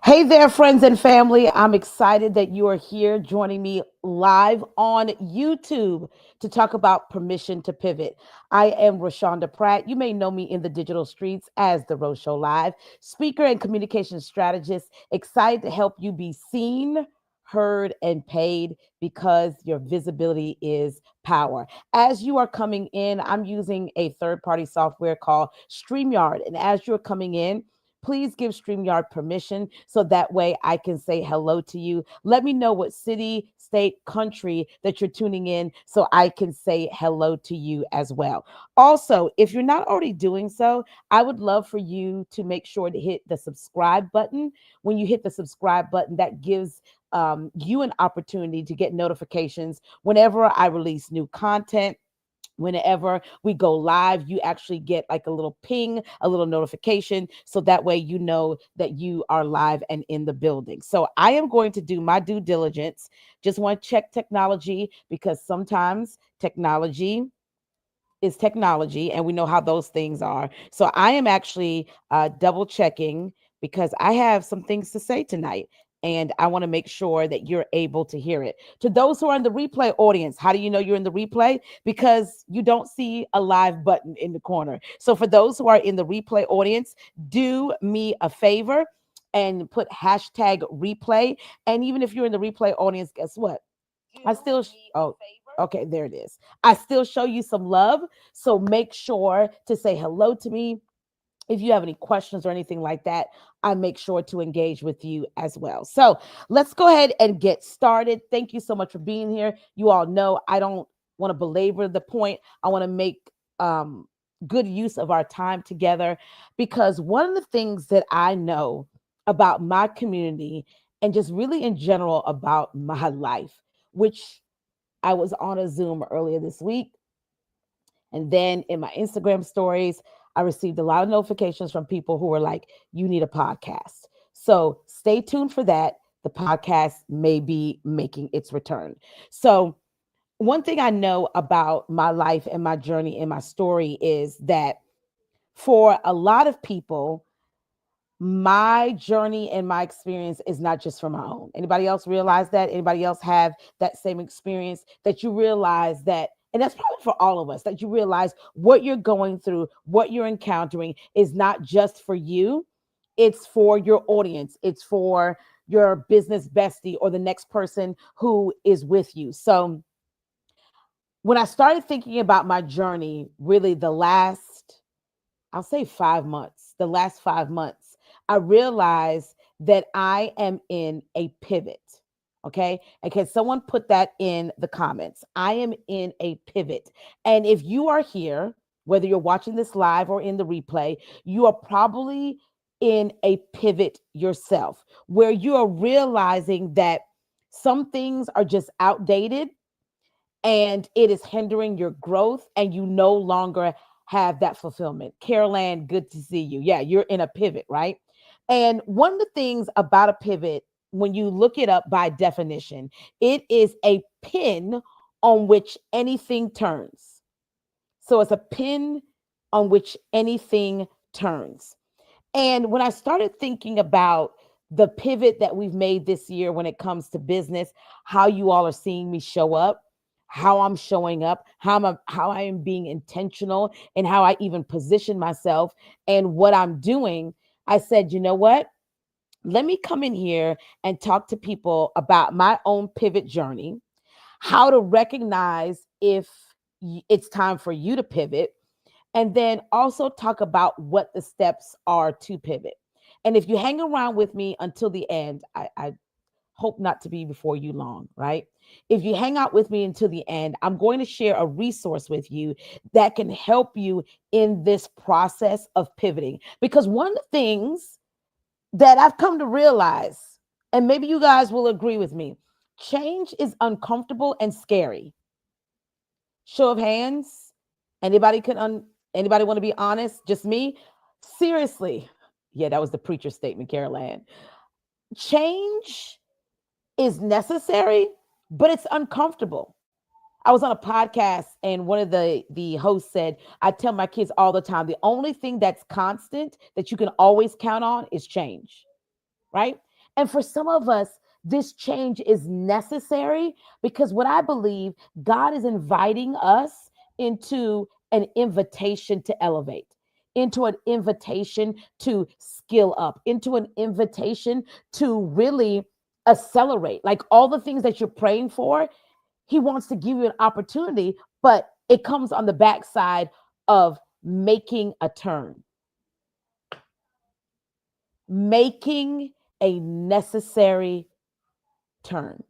Hey there, friends and family. I'm excited that you are here joining me live on YouTube to talk about permission to pivot. I am Rashonda Pratt. You may know me in the digital streets as the Rose Show Live, speaker and communication strategist, excited to help you be seen, heard, and paid because your visibility is power. As you are coming in, I'm using a third party software called StreamYard. And as you're coming in, please give StreamYard permission so that way I can say hello to you. Let me know what city, state, country that you're tuning in so I can say hello to you as well. Also, if you're not already doing so, I would love for you to make sure to hit the subscribe button. When you hit the subscribe button, that gives you an opportunity to get notifications whenever I release new content. Whenever we go live, you actually get like a little ping, a little notification. So that way you know that you are live and in the building. So I am going to do my due diligence. Just want to check technology because sometimes technology is technology and we know how those things are. So I am actually double checking because I have some things to say tonight. And I want to make sure that you're able to hear it. To those who are in the replay audience, how do you know you're in the replay? Because you don't see a live button in the corner. So for those who are in the replay audience, do me a favor and put hashtag replay. And even if you're in the replay audience, guess what? I still oh okay, there it is. I still show you some love. So make sure to say hello to me. If you have any questions or anything like that, I make sure to engage with you as well. So let's go ahead and get started. Thank you so much for being here. You all know I don't want to belabor the point. I want to make good use of our time together because one of the things that I know about my community and just really in general about my life, which I was on a Zoom earlier this week. And then in my Instagram stories, I received a lot of notifications from people who were like, you need a podcast. So stay tuned for that. The podcast may be making its return. So, one thing I know about my life and my journey and my story is that for a lot of people, my journey and my experience is not just for my own. Anybody else realize that? Anybody else have that same experience that you realize that, and that's probably for all of us, that you realize what you're going through, what you're encountering is not just for you, it's for your audience, it's for your business bestie or the next person who is with you. So when I started thinking about my journey, really I'll say 5 months, the last 5 months, I realized that I am in a pivot. Okay. And can someone put that in the comments? I am in a pivot. And if you are here, whether you're watching this live or in the replay, you are probably in a pivot yourself where you are realizing that some things are just outdated and it is hindering your growth and you no longer have that fulfillment. Carol Ann, good to see you. Yeah, you're in a pivot, right? And one of the things about a pivot, when you look it up by definition, it is a pin on which anything turns. So it's a pin on which anything turns. And when I started thinking about the pivot that we've made this year when it comes to business, how you all are seeing me show up, how I'm showing up, how I am being intentional, and how I even position myself and what I'm doing, I said, you know what? Let me come in here and talk to people about my own pivot journey, how to recognize if it's time for you to pivot, and then also talk about what the steps are to pivot. And if you hang around with me until the end, I hope not to be before you long, right? If you hang out with me until the end, I'm going to share a resource with you that can help you in this process of pivoting. Because one of the things that I've come to realize, and maybe you guys will agree with me, change is uncomfortable and scary. Show of hands. Anybody anybody want to be honest? Just me? Seriously. Yeah, that was the preacher statement, Carol Ann. Change is necessary, but it's uncomfortable. I was on a podcast and one of the hosts said, I tell my kids all the time, the only thing that's constant that you can always count on is change, right? And for some of us, this change is necessary because what I believe, God is inviting us into an invitation to elevate, into an invitation to skill up, into an invitation to really accelerate. Like all the things that you're praying for, He wants to give you an opportunity, but it comes on the backside of making a turn, making a necessary turn.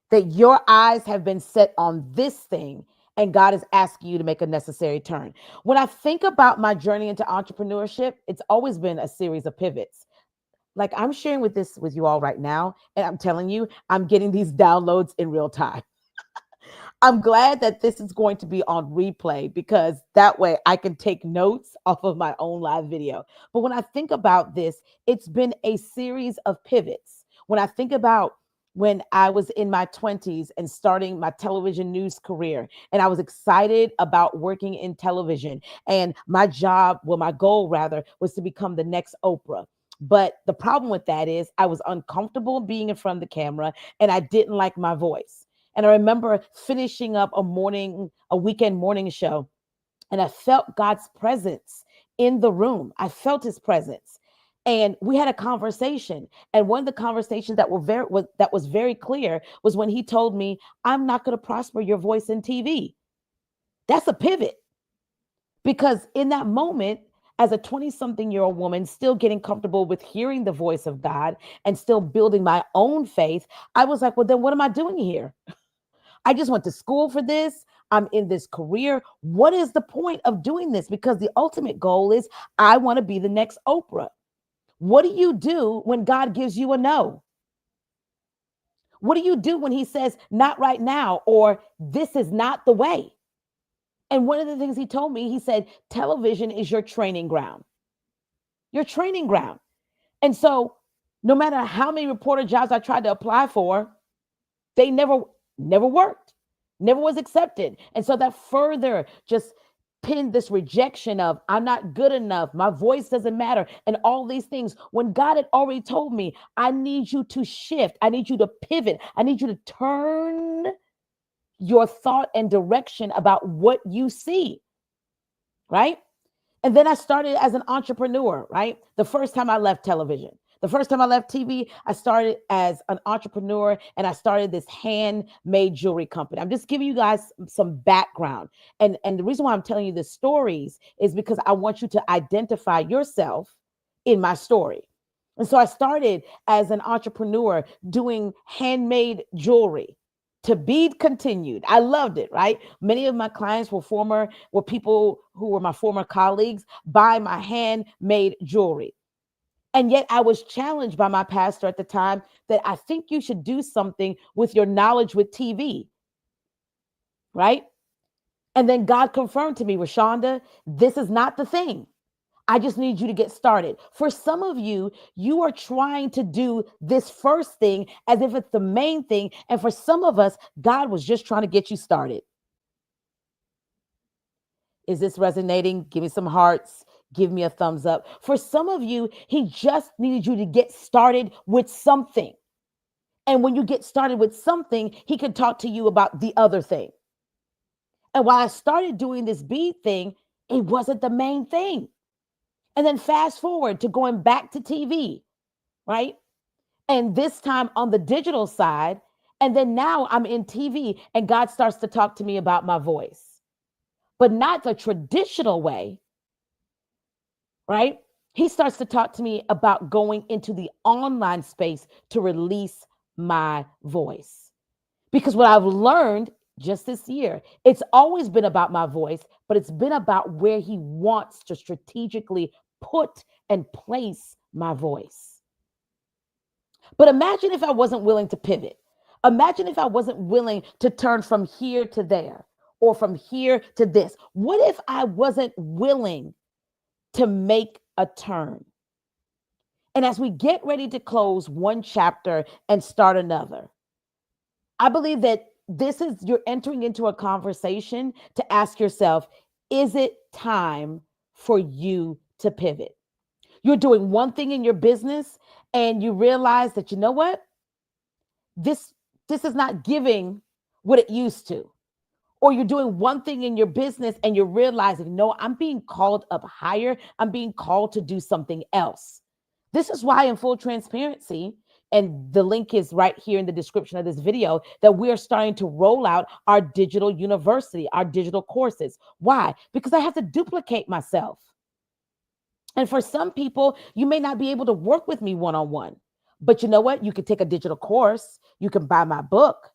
That your eyes have been set on this thing and God is asking you to make a necessary turn. When I think about my journey into entrepreneurship, it's always been a series of pivots. Like I'm sharing with this with you all right now, and I'm telling you, I'm getting these downloads in real time. I'm glad that this is going to be on replay because that way I can take notes off of my own live video. But when I think about this, it's been a series of pivots. When I think about when I was in my 20s and starting my television news career, and I was excited about working in television, and my job, well, my goal rather, was to become the next Oprah. But the problem with that is I was uncomfortable being in front of the camera and I didn't like my voice. And I remember finishing up a weekend morning show, and I felt God's presence in the room. I felt His presence. And we had a conversation. And one of the conversations that was very clear was when he told me, I'm not going to prosper your voice in TV. That's a pivot. Because in that moment, as a 20-something-year-old woman, still getting comfortable with hearing the voice of God and still building my own faith, I was like, well, then what am I doing here? I just went to school for this. I'm in this career. What is the point of doing this? Because the ultimate goal is I want to be the next Oprah. What do you do when God gives you a no? What do you do when He says, not right now, or this is not the way? And one of the things He told me, He said, television is your training ground. Your training ground. And so no matter how many reporter jobs I tried to apply for, they never worked, never was accepted. And so that further just pinned this rejection of I'm not good enough, my voice doesn't matter, and all these things, when God had already told me, I need you to shift, I need you to pivot, I need you to turn your thought and direction about what you see, right? And then I started as an entrepreneur, right? The first time I left television, the first time I left TV, I started as an entrepreneur and I started this handmade jewelry company. I'm just giving you guys some background. And the reason why I'm telling you the stories is because I want you to identify yourself in my story. And so I started as an entrepreneur doing handmade jewelry. To be continued. I loved it, right? Many of my clients were people who were my former colleagues, buy my handmade jewelry. And yet I was challenged by my pastor at the time that I think you should do something with your knowledge with TV, right? And then God confirmed to me, Rashonda, this is not the thing. I just need you to get started. For some of you, you are trying to do this first thing as if it's the main thing. And for some of us, God was just trying to get you started. Is this resonating? Give me some hearts. Give me a thumbs up. For some of you, He just needed you to get started with something. And when you get started with something, He can talk to you about the other thing. And while I started doing this bead thing, it wasn't the main thing. And then fast forward to going back to TV, right? And this time on the digital side. And then now I'm in TV and God starts to talk to me about my voice, but not the traditional way, right? He starts to talk to me about going into the online space to release my voice. Because what I've learned just this year, it's always been about my voice, but it's been about where He wants to strategically put and place my voice. But imagine if I wasn't willing to pivot. Imagine if I wasn't willing to turn from here to there or from here to this. What if I wasn't willing to make a turn? And as we get ready to close one chapter and start another, I believe that you're entering into a conversation to ask yourself, is it time for you to pivot? You're doing one thing in your business and you realize that, you know what, this this is not giving what it used to, or you're doing one thing in your business and you're realizing, no, I'm being called up higher. I'm being called to do something else. This is why, in full transparency, and the link is right here in the description of this video, that we are starting to roll out our digital university, our digital courses. Why? Because I have to duplicate myself. And for some people, you may not be able to work with me one on one. But you know what? You can take a digital course, you can buy my book.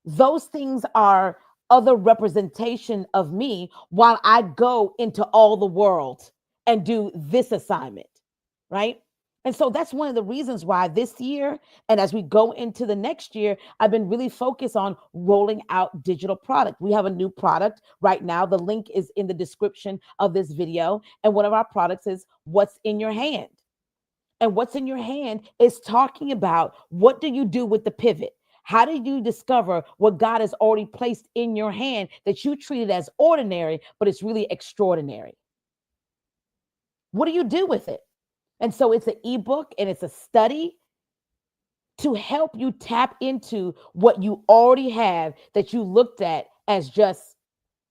Those things are other representation of me while I go into all the world and do this assignment, right? And so that's one of the reasons why this year, and as we go into the next year, I've been really focused on rolling out digital product. We have a new product right now. The link is in the description of this video. And one of our products is What's in Your Hand. And what's in your hand is talking about, what do you do with the pivot? How do you discover what God has already placed in your hand that you treated as ordinary, but it's really extraordinary? What do you do with it? And so it's an ebook and it's a study to help you tap into what you already have that you looked at as just,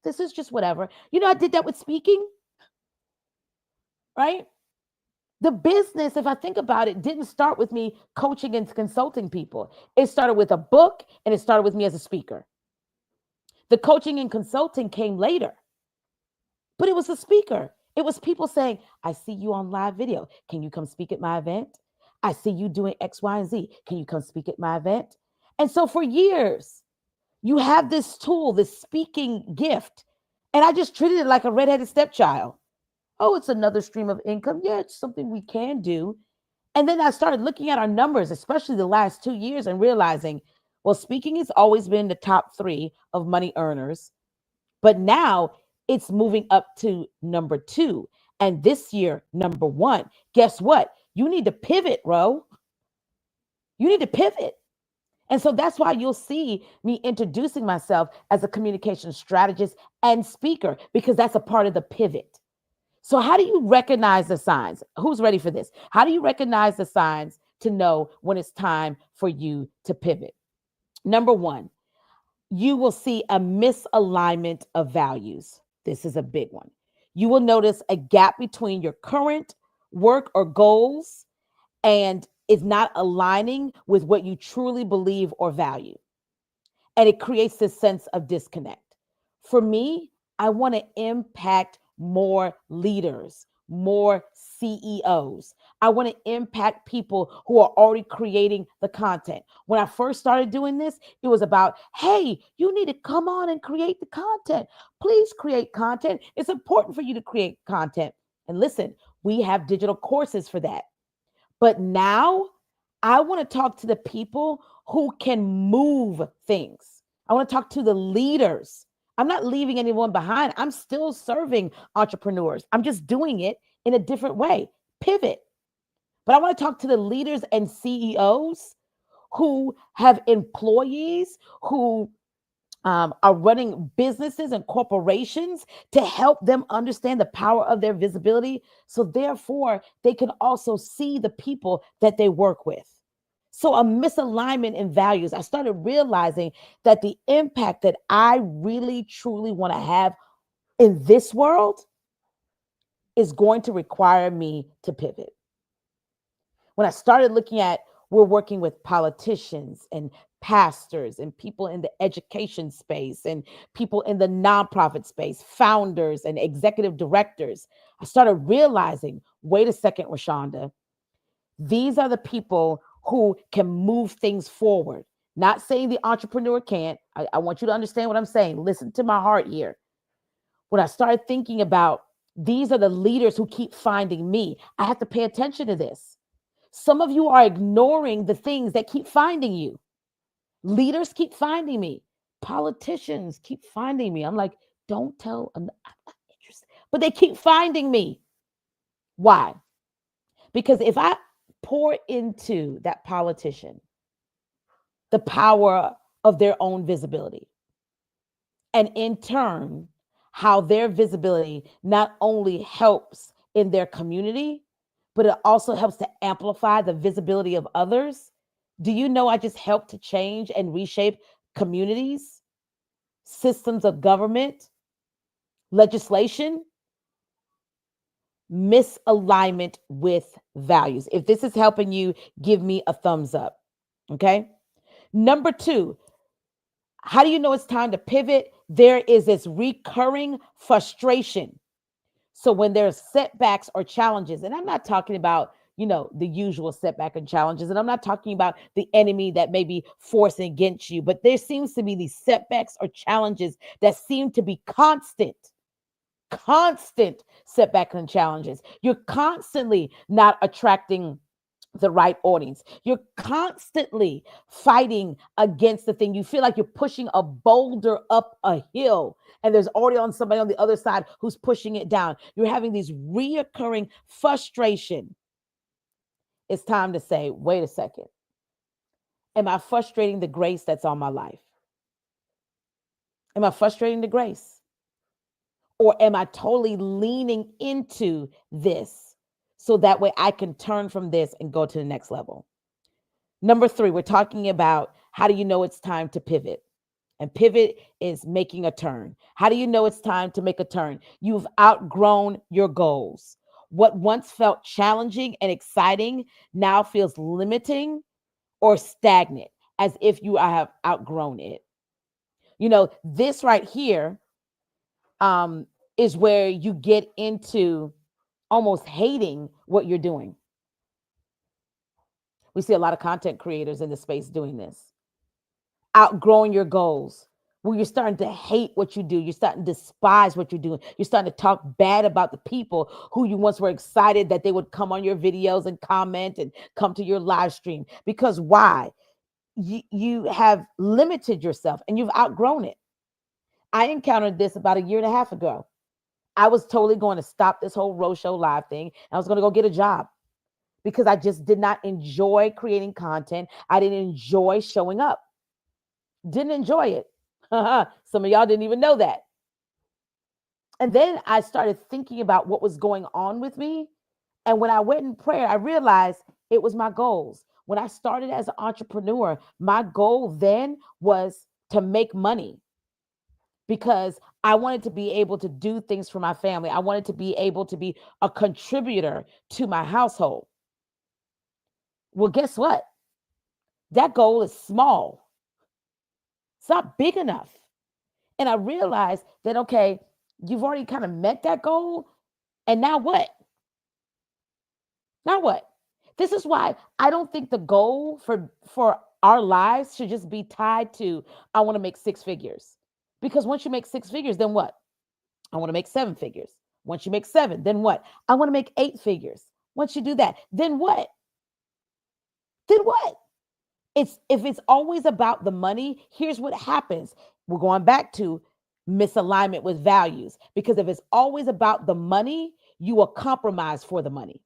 this is just whatever. You know, I did that with speaking, right? The business, if I think about it, didn't start with me coaching and consulting people. It started with a book and it started with me as a speaker. The coaching and consulting came later, but it was a speaker. It was people saying, I see you on live video. Can you come speak at my event? I see you doing X, Y, and Z. Can you come speak at my event? And so for years, you have this tool, this speaking gift. And I just treated it like a redheaded stepchild. Oh, it's another stream of income. Yeah, it's something we can do. And then I started looking at our numbers, especially the last 2 years, and realizing, well, speaking has always been the top three of money earners, but now it's moving up to number two. And this year, number one. Guess what? You need to pivot, Ro. You need to pivot. And so that's why you'll see me introducing myself as a communication strategist and speaker, because that's a part of the pivot. So, how do you recognize the signs? Who's ready for this? How do you recognize the signs to know when it's time for you to pivot? Number one, you will see a misalignment of values. This is a big one. You will notice a gap between your current work or goals and is not aligning with what you truly believe or value. And it creates this sense of disconnect. For me, I want to impact more leaders, more CEOs. I want to impact people who are already creating the content. When I first started doing this, it was about, hey, you need to come on and create the content. Please create content. It's important for you to create content. And listen, we have digital courses for that. But now I want to talk to the people who can move things. I want to talk to the leaders. I'm not leaving anyone behind. I'm still serving entrepreneurs. I'm just doing it in a different way. Pivot. But I want to talk to the leaders and CEOs who have employees, who are running businesses and corporations, to help them understand the power of their visibility. So, therefore, they can also see the people that they work with. So, a misalignment in values. I started realizing that the impact that I really, truly want to have in this world is going to require me to pivot. When I started looking at, we're working with politicians and pastors and people in the education space and people in the nonprofit space, founders and executive directors, I started realizing, wait a second, Rashonda, these are the people who can move things forward. Not saying the entrepreneur can't. I want you to understand what I'm saying. Listen to my heart here. When I started thinking about, these are the leaders who keep finding me, I have to pay attention to this. Some of you are ignoring the things that keep finding you. Leaders keep finding me. Politicians keep finding me. I'm like, don't tell, I'm not interested. But they keep finding me. Why? Because if I pour into that politician the power of their own visibility, and in turn, how their visibility not only helps in their community, but it also helps to amplify the visibility of others. Do you know I just helped to change and reshape communities, systems of government, legislation? Misalignment with values. If this is helping you, give me a thumbs up. Okay. Number two, how do you know it's time to pivot? There is this recurring frustration. So when there's setbacks or challenges, and I'm not talking about, the usual setback and challenges, and I'm not talking about the enemy that may be forcing against you, but there seems to be these setbacks or challenges that seem to be constant setbacks and challenges. You're constantly not attracting the right audience. You're constantly fighting against the thing. You feel like you're pushing a boulder up a hill and there's already on somebody on the other side who's pushing it down. You're having these reoccurring frustration. It's time to say, wait a second. Am I frustrating the grace that's on my life? Am I frustrating the grace? Or am I totally leaning into this so that way I can turn from this and go to the next level? Number three, we're talking about how do you know it's time to pivot? And pivot is making a turn. How do you know it's time to make a turn? You've outgrown your goals. What once felt challenging and exciting now feels limiting or stagnant, as if you have outgrown it. This right here um, is where you get into almost hating what you're doing. We see a lot of content creators in the space doing this, outgrowing your goals. When you're starting to hate what you do, you're starting to despise what you're doing. You're starting to talk bad about the people who you once were excited that they would come on your videos and comment and come to your live stream. Because why? You have limited yourself and you've outgrown it. I encountered this about a year and a half ago. I was totally going to stop this whole Roadshow Live thing. I was going to go get a job because I just did not enjoy creating content. I didn't enjoy showing up. Didn't enjoy it. Some of y'all didn't even know that. And then I started thinking about what was going on with me. And when I went in prayer, I realized it was my goals. When I started as an entrepreneur, my goal then was to make money because I wanted to be able to do things for my family. I wanted to be able to be a contributor to my household. Well, guess what? That goal is small. It's not big enough. And I realized that, okay, you've already kind of met that goal. And now what? Now what? This is why I don't think the goal for our lives should just be tied to I want to make six figures. Because once you make six figures, then what? I want to make seven figures. Once you make seven, then what? I want to make eight figures. Once you do that, then what? Then what? It's if it's always about the money, here's what happens. We're going back to misalignment with values because if it's always about the money, you will compromise for the money.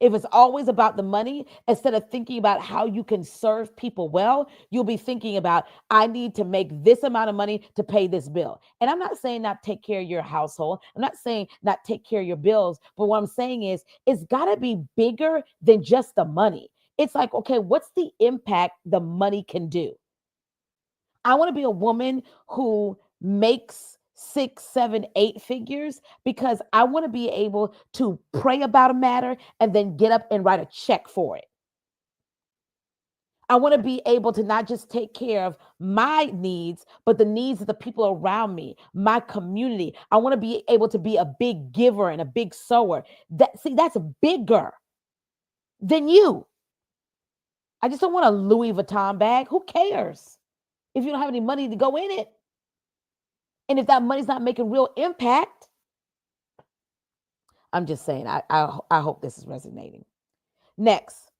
If it's always about the money, instead of thinking about how you can serve people well, you'll be thinking about, I need to make this amount of money to pay this bill. And I'm not saying not take care of your household. I'm not saying not take care of your bills. But what I'm saying is, it's got to be bigger than just the money. It's like, okay, what's the impact the money can do? I want to be a woman who makes six, seven, eight figures because I want to be able to pray about a matter and then get up and write a check for it. I want to be able to not just take care of my needs, but the needs of the people around me, my community. I want to be able to be a big giver and a big sower. That's bigger than you. I just don't want a Louis Vuitton bag. Who cares if you don't have any money to go in it? And if that money's not making real impact, I'm just saying, I hope this is resonating. Next,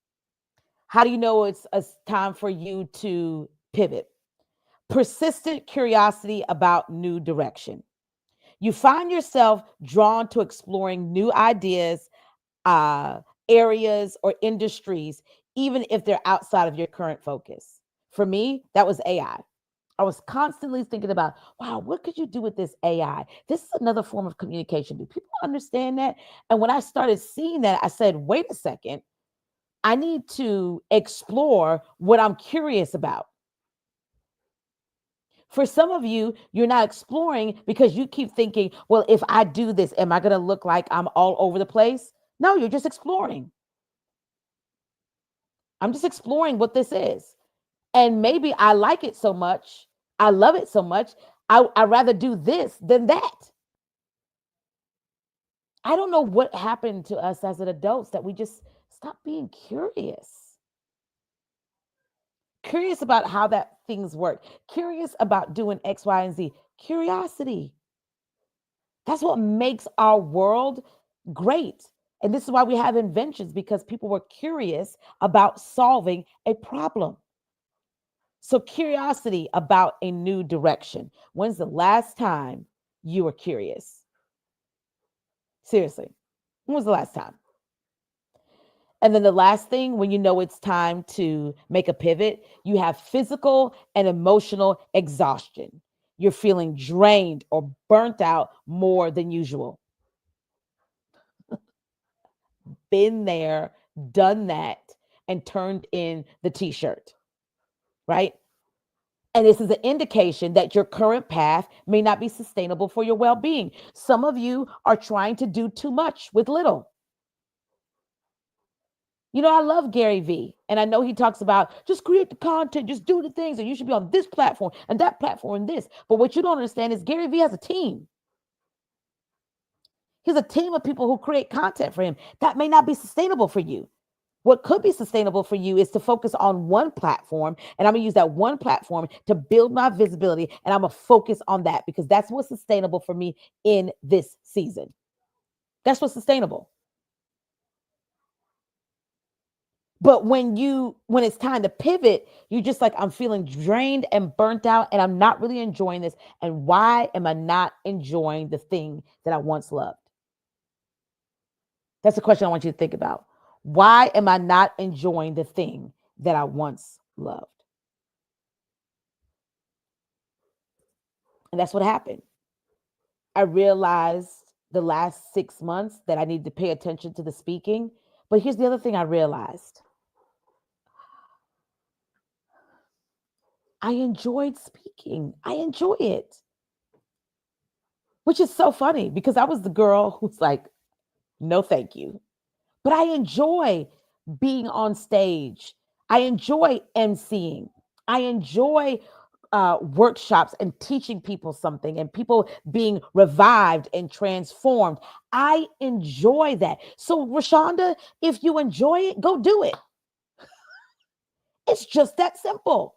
how do you know it's a time for you to pivot? Persistent curiosity about new direction. You find yourself drawn to exploring new ideas, uh, areas, or industries, even if they're outside of your current focus. For me, that was AI. I was constantly thinking about, wow, what could you do with this AI? This is another form of communication. Do people understand that? And when I started seeing that, I said, wait a second, I need to explore what I'm curious about. For some of you, you're not exploring because you keep thinking, well, if I do this, am I going to look like I'm all over the place? No, you're just exploring. I'm just exploring what this is. And maybe I like it so much, I love it so much, I'd rather do this than that. I don't know what happened to us as an adults that we just stopped being curious. Curious about how that things work. Curious about doing X, Y, and Z. Curiosity. That's what makes our world great. And this is why we have inventions because people were curious about solving a problem. So, curiosity about a new direction. When's the last time you were curious? Seriously, when was the last time? And then the last thing, when you know it's time to make a pivot, you have physical and emotional exhaustion. You're feeling drained or burnt out more than usual. Been there, done that, and turned in the t shirt, right? And this is an indication that your current path may not be sustainable for your well being. Some of you are trying to do too much with little. You know, I love Gary Vee, and I know he talks about just create the content, just do the things, and you should be on this platform and that platform and this. But what you don't understand is Gary Vee has a team. He has a team of people who create content for him. That may not be sustainable for you. What could be sustainable for you is to focus on one platform, and I'm gonna use that one platform to build my visibility, and I'm gonna focus on that because that's what's sustainable for me in this season. That's what's sustainable. But when it's time to pivot, you just like, I'm feeling drained and burnt out, and I'm not really enjoying this. And why am I not enjoying the thing that I once loved? That's the question I want you to think about. Why am I not enjoying the thing that I once loved? And that's what happened. I realized the last 6 months that I need to pay attention to the speaking. But here's the other thing I realized. I enjoyed speaking. I enjoy it, which is so funny because I was the girl who's like, no, thank you. But I enjoy being on stage. I enjoy emceeing. I enjoy workshops and teaching people something and people being revived and transformed. I enjoy that. So, Rashonda, if you enjoy it, go do it. It's just that simple.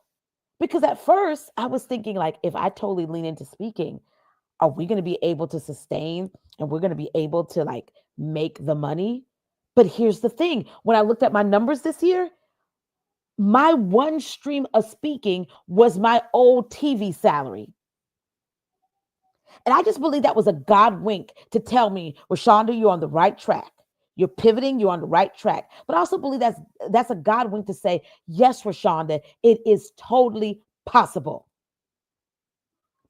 Because at first I was thinking, like, if I totally lean into speaking, are we going to be able to sustain and we're going to be able to like make the money? But here's the thing, when I looked at my numbers this year, my one stream of speaking was my old TV salary. And I just believe that was a God wink to tell me, Rashonda, you're on the right track. You're pivoting, you're on the right track. But I also believe that's a God wink to say, yes, Rashonda, it is totally possible.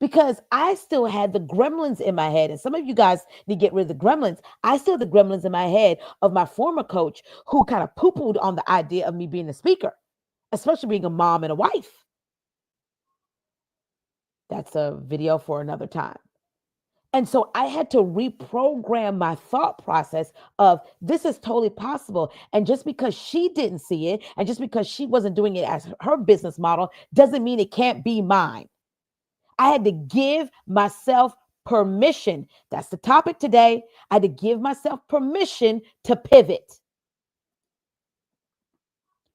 Because I still had the gremlins in my head. And some of you guys need to get rid of the gremlins. I still have the gremlins in my head of my former coach who kind of poo-pooed on the idea of me being a speaker, especially being a mom and a wife. That's a video for another time. And so I had to reprogram my thought process of this is totally possible. And just because she didn't see it and just because she wasn't doing it as her business model doesn't mean it can't be mine. I had to give myself permission. That's the topic today. I had to give myself permission to pivot.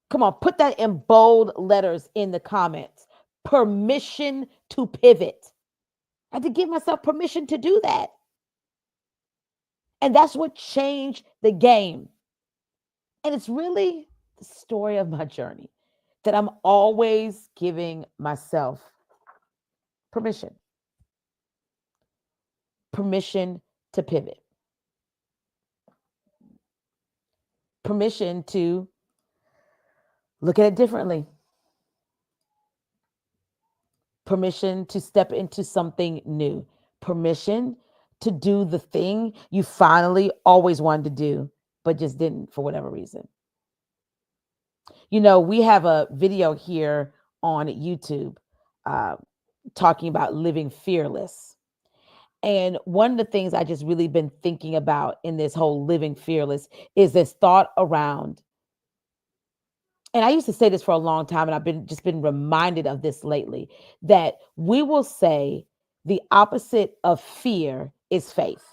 Come on, put that in bold letters in the comments. Permission to pivot. I had to give myself permission to do that. And that's what changed the game. And it's really the story of my journey that I'm always giving myself permission. Permission to pivot. Permission to look at it differently. permission to step into something new, permission to do the thing you finally always wanted to do, but just didn't for whatever reason. We have a video here on YouTube uh, talking about living fearless. And one of the things I just really been thinking about in this whole living fearless is this thought around, and I used to say this for a long time, and I've been reminded of this lately, that we will say the opposite of fear is faith.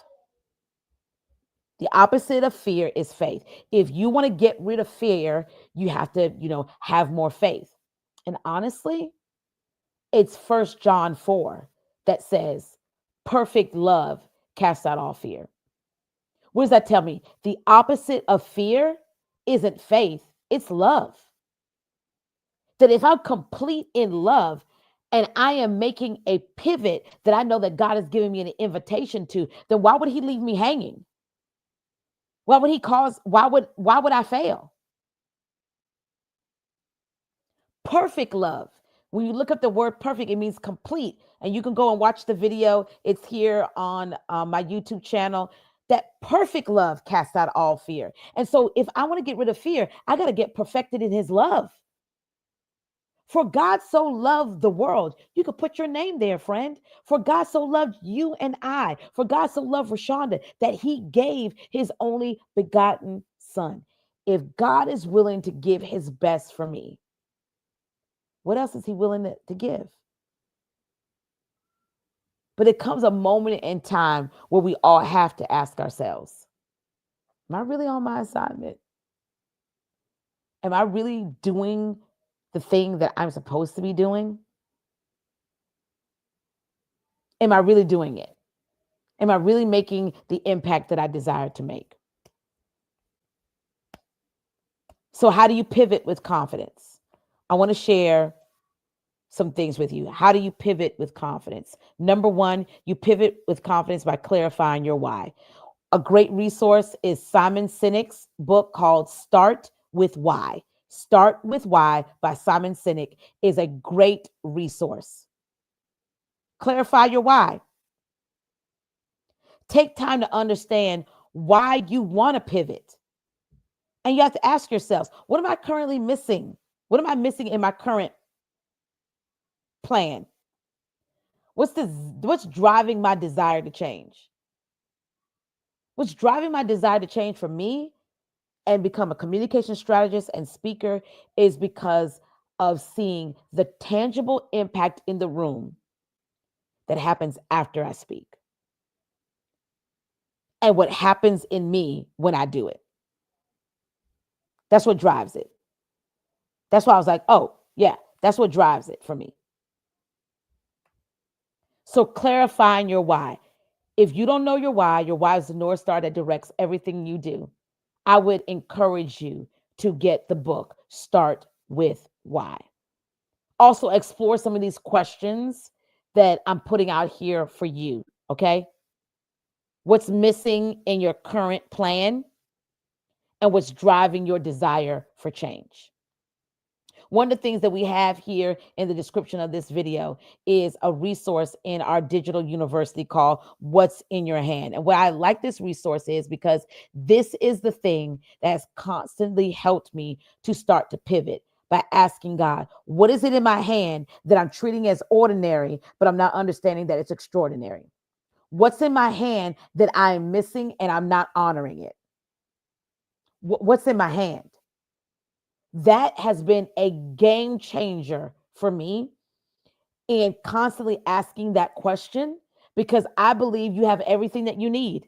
The opposite of fear is faith. If you want to get rid of fear, you have to, have more faith. And honestly, it's First John 4 that says, perfect love casts out all fear. What does that tell me? The opposite of fear isn't faith, it's love. That if I'm complete in love and I am making a pivot that I know that God has given me an invitation to, then why would he leave me hanging? Why would I fail? Perfect love. When you look up the word perfect, it means complete. And you can go and watch the video. It's here on my YouTube channel. That perfect love casts out all fear. And so if I want to get rid of fear, I got to get perfected in his love. For God so loved the world. You could put your name there, friend. For God so loved you and I. For God so loved Rashonda that he gave his only begotten son. If God is willing to give his best for me, what else is he willing to give? But it comes a moment in time where we all have to ask ourselves, am I really on my assignment? Am I really doing the thing that I'm supposed to be doing? Am I really doing it? Am I really making the impact that I desire to make? So, how do you pivot with confidence? I want to share some things with you. How do you pivot with confidence? Number one, you pivot with confidence by clarifying your why. A great resource is Simon Sinek's book called Start with Why. Start with Why by Simon Sinek is a great resource. Clarify your why. Take time to understand why you want to pivot. And you have to ask yourselves, what am I currently missing? What am I missing in my current plan? What's driving my desire to change? What's driving my desire to change for me and become a communication strategist and speaker is because of seeing the tangible impact in the room that happens after I speak and what happens in me when I do it. That's what drives it. That's why I was like, oh, yeah, that's what drives it for me. So clarifying your why. If you don't know your why is the North Star that directs everything you do. I would encourage you to get the book, Start with Why. Also, explore some of these questions that I'm putting out here for you, okay? What's missing in your current plan and what's driving your desire for change? One of the things that we have here in the description of this video is a resource in our digital university called What's in Your Hand. And why I like this resource is because this is the thing that has constantly helped me to start to pivot by asking God, what is it in my hand that I'm treating as ordinary, but I'm not understanding that it's extraordinary? What's in my hand that I'm missing and I'm not honoring it? What's in my hand? That has been a game changer for me in constantly asking that question because I believe you have everything that you need.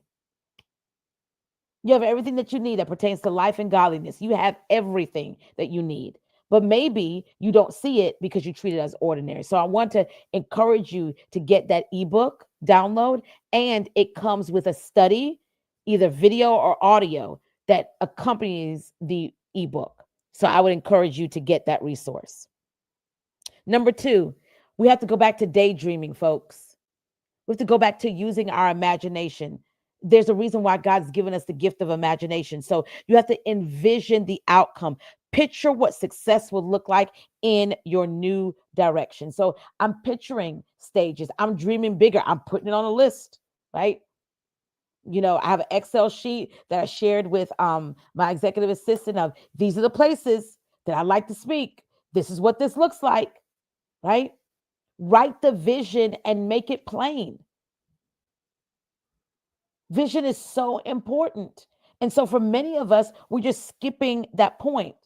You have everything that you need that pertains to life and godliness. You have everything that you need. But maybe you don't see it because you treat it as ordinary. So I want to encourage you to get that ebook download, and it comes with a study, either video or audio, that accompanies the ebook. So I would encourage you to get that resource. Number two, we have to go back to daydreaming, folks. We have to go back to using our imagination. There's a reason why God's given us the gift of imagination. So you have to envision the outcome. Picture what success will look like in your new direction. So I'm picturing stages. I'm dreaming bigger. I'm putting it on a list, right? I have an Excel sheet that I shared with my executive assistant of these are the places that I like to speak. This is what this looks like, right? Write the vision and make it plain. Vision is so important. And so for many of us, we're just skipping that point.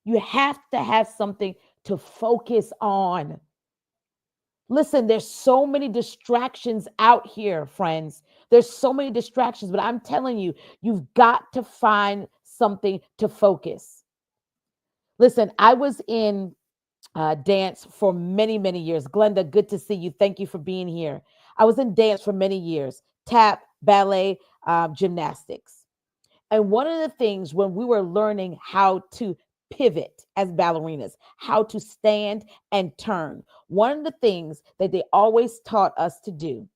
You have to have something to focus on. Listen, there's so many distractions out here, friends. There's so many distractions, but I'm telling you, you've got to find something to focus. Listen, I was in dance for many, many years. Glenda, good to see you. Thank you for being here. I was in dance for many years, tap, ballet, gymnastics. And one of the things when we were learning how to pivot as ballerinas, how to stand and turn, one of the things that they always taught us to do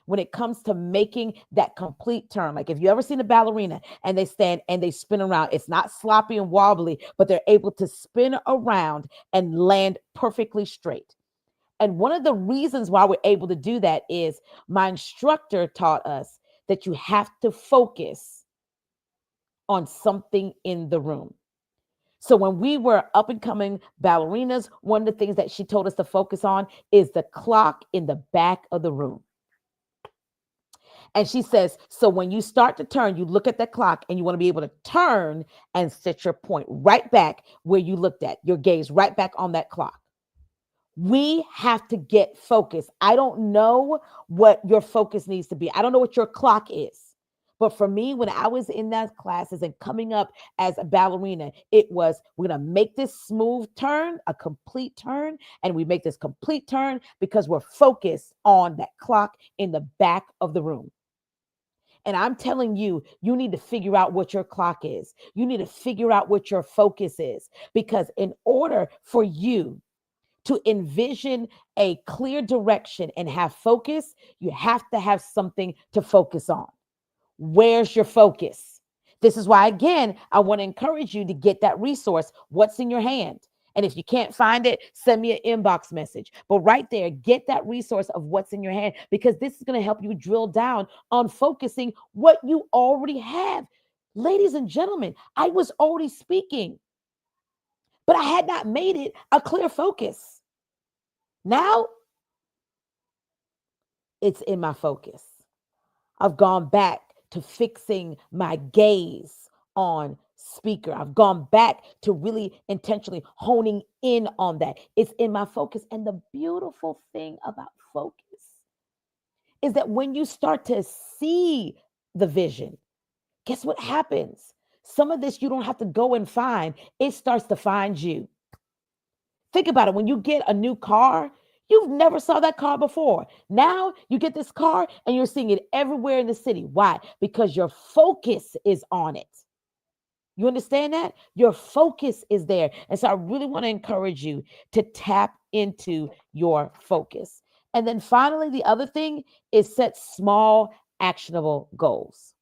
when it comes to making that complete turn, like if you ever seen a ballerina and they stand and they spin around, it's not sloppy and wobbly, but they're able to spin around and land perfectly straight. And one of the reasons why we're able to do that is my instructor taught us that you have to focus on something in the room. So when we were up and coming ballerinas, one of the things that she told us to focus on is the clock in the back of the room. And she says, so when you start to turn, you look at that clock and you want to be able to turn and set your point right back where you looked at, your gaze right back on that clock. We have to get focused. I don't know what your focus needs to be. I don't know what your clock is. But for me, when I was in those classes and coming up as a ballerina, it was we're going to make this smooth turn, a complete turn. And we make this complete turn because we're focused on that clock in the back of the room. And I'm telling you, you need to figure out what your clock is. You need to figure out what your focus is. Because in order for you to envision a clear direction and have focus, you have to have something to focus on. Where's your focus? This is why, again, I want to encourage you to get that resource. What's in your hand? And if you can't find it, send me an inbox message. But right there, get that resource of what's in your hand, because this is going to help you drill down on focusing what you already have. Ladies and gentlemen, I was already speaking, but I had not made it a clear focus. Now it's in my focus. I've gone back to fixing my gaze on speaker. I've gone back to really intentionally honing in on that. It's in my focus. And the beautiful thing about focus is that when you start to see the vision, guess what happens? Some of this you don't have to go and find, it starts to find you. Think about it. When you get a new car, you've never saw that car before. Now you get this car and you're seeing it everywhere in the city. Why? Because your focus is on it. You understand that? Your focus is there. And so I really want to encourage you to tap into your focus. And then finally, the other thing is set small, actionable goals.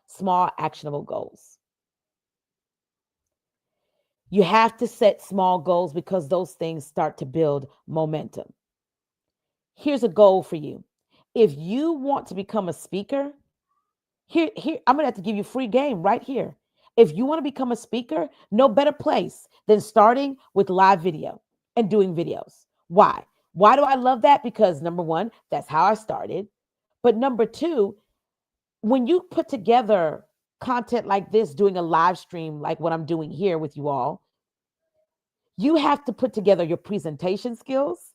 Small, actionable goals. You have to set small goals because those things start to build momentum. Here's a goal for you. If you want to become a speaker, here I'm gonna have to give you free game right here. If you want to become a speaker, no better place than starting with live video and doing videos. Why? Why do I love that? Because number one, that's how I started. But number two, when you put together content like this, doing a live stream like what I'm doing here with you all, you have to put together your presentation skills.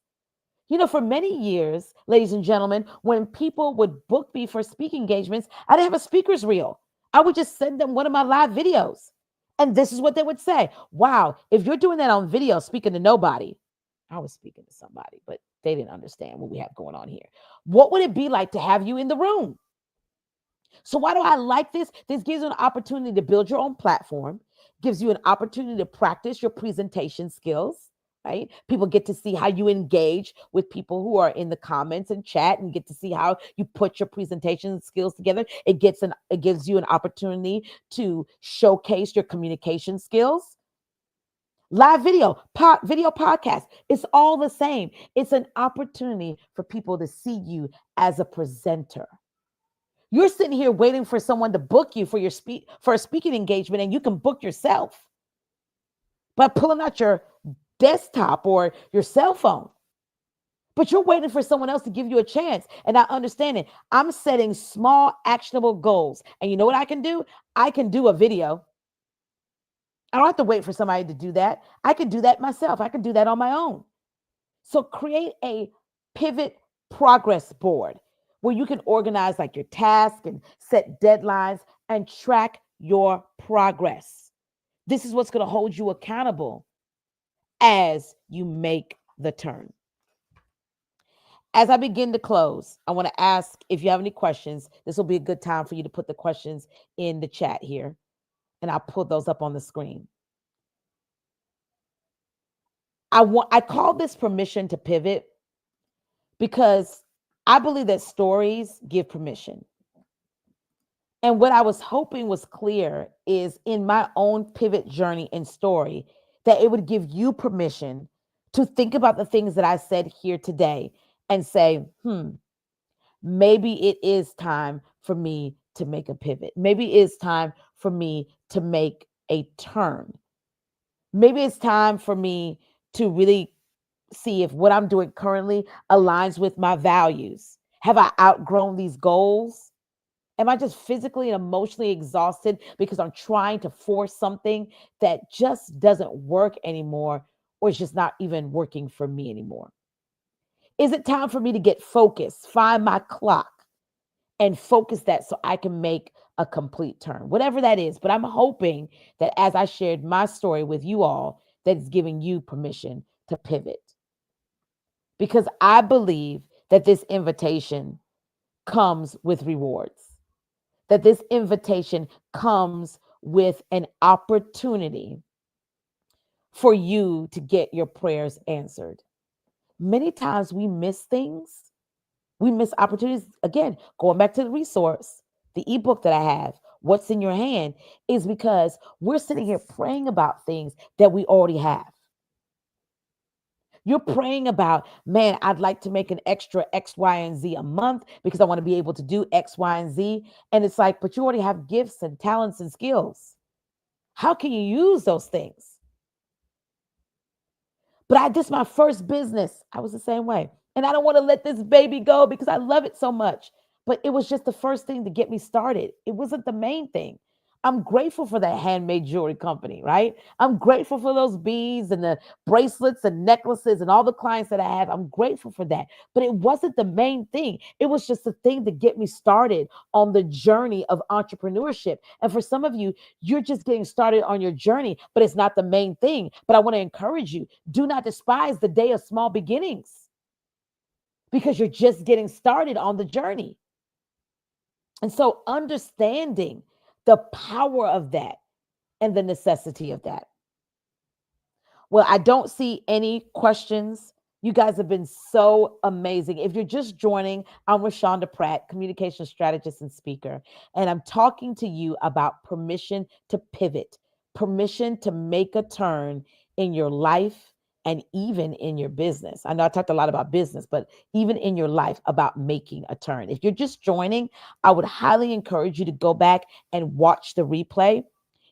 For many years, ladies and gentlemen, when people would book me for speaking engagements, I didn't have a speaker's reel. I would just send them one of my live videos. And this is what they would say. Wow, if you're doing that on video, speaking to nobody, I was speaking to somebody, but they didn't understand what we have going on here. What would it be like to have you in the room? So why do I like this? This gives you an opportunity to build your own platform, gives you an opportunity to practice your presentation skills, right? People get to see how you engage with people who are in the comments and chat, and get to see how you put your presentation skills together. It gives you an opportunity to showcase your communication skills. Live video podcast, it's all the same. It's an opportunity for people to see you as a presenter. You're sitting here waiting for someone to book you for for a speaking engagement, and you can book yourself by pulling out your desktop or your cell phone. But you're waiting for someone else to give you a chance. And I understand it. I'm setting small, actionable goals. And you know what I can do? I can do a video. I don't have to wait for somebody to do that. I can do that myself. I can do that on my own. So create a pivot progress board where you can organize like your task and set deadlines and track your progress. This is what's going to hold you accountable as you make the turn. As I begin to close, I want to ask if you have any questions. This will be a good time for you to put the questions in the chat here, and I'll put those up on the screen. I call this permission to pivot because I believe that stories give permission. And what I was hoping was clear is in my own pivot journey and story, that it would give you permission to think about the things that I said here today and say, maybe it is time for me to make a pivot. Maybe it's time for me to make a turn. Maybe it's time for me to really see if what I'm doing currently aligns with my values. Have I outgrown these goals? Am I just physically and emotionally exhausted because I'm trying to force something that just doesn't work anymore, or it's just not even working for me anymore? Is it time for me to get focused, find my clock, and focus that so I can make a complete turn, whatever that is? But I'm hoping that as I shared my story with you all, that it's giving you permission to pivot. Because I believe that this invitation comes with rewards, that this invitation comes with an opportunity for you to get your prayers answered. Many times we miss things, we miss opportunities. Again, going back to the resource, the ebook that I have, What's in Your Hand, is because we're sitting here praying about things that we already have. You're praying about, man, I'd like to make an extra X, Y, and Z a month because I want to be able to do X, Y, and Z. And it's like, but you already have gifts and talents and skills. How can you use those things? But this is my first business. I was the same way. And I don't want to let this baby go because I love it so much. But it was just the first thing to get me started. It wasn't the main thing. I'm grateful for that handmade jewelry company, right? I'm grateful for those beads and the bracelets and necklaces and all the clients that I have. I'm grateful for that. But it wasn't the main thing. It was just the thing to get me started on the journey of entrepreneurship. And for some of you, you're just getting started on your journey, but it's not the main thing. But I want to encourage you, do not despise the day of small beginnings because you're just getting started on the journey. And so understanding the power of that and the necessity of that. Well, I don't see any questions. You guys have been so amazing. If you're just joining, I'm Rashonda Pratt, communication strategist and speaker, and I'm talking to you about permission to pivot, permission to make a turn in your life and even in your business. I know I talked a lot about business, but even in your life about making a turn. If you're just joining, I would highly encourage you to go back and watch the replay.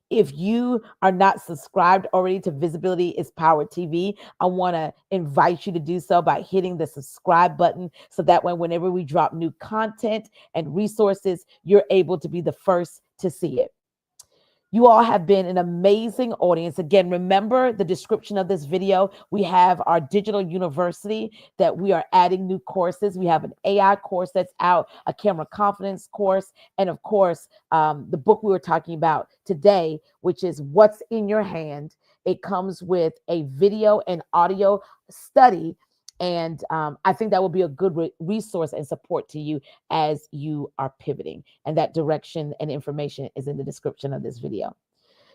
If you are not subscribed already to Visibility is Power TV, I want to invite you to do so by hitting the subscribe button. So that way, whenever we drop new content and resources, you're able to be the first to see it. You all have been an amazing audience. Again, remember the description of this video. We have our digital university that we are adding new courses. We have an AI course that's out, a camera confidence course, and of course, the book we were talking about today, which is What's in Your Hand. It comes with a video and audio study. And I think that will be a good resource and support to you as you are pivoting. And that direction and information is in the description of this video.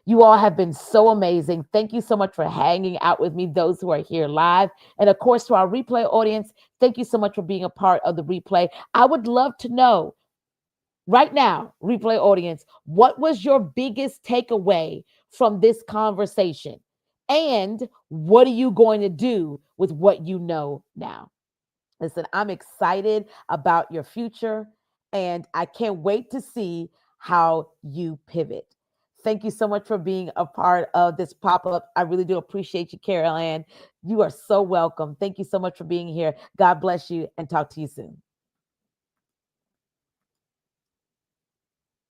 You all have been so amazing. Thank you so much for hanging out with me, those who are here live. And of course, to our replay audience, thank you so much for being a part of the replay. I would love to know right now, replay audience, what was your biggest takeaway from this conversation? And what are you going to do with what you know now? Listen, I'm excited about your future and I can't wait to see how you pivot. Thank you so much for being a part of this pop up. I really do appreciate you, Carol Ann. You are so welcome. Thank you so much for being here. God bless you and talk to you soon.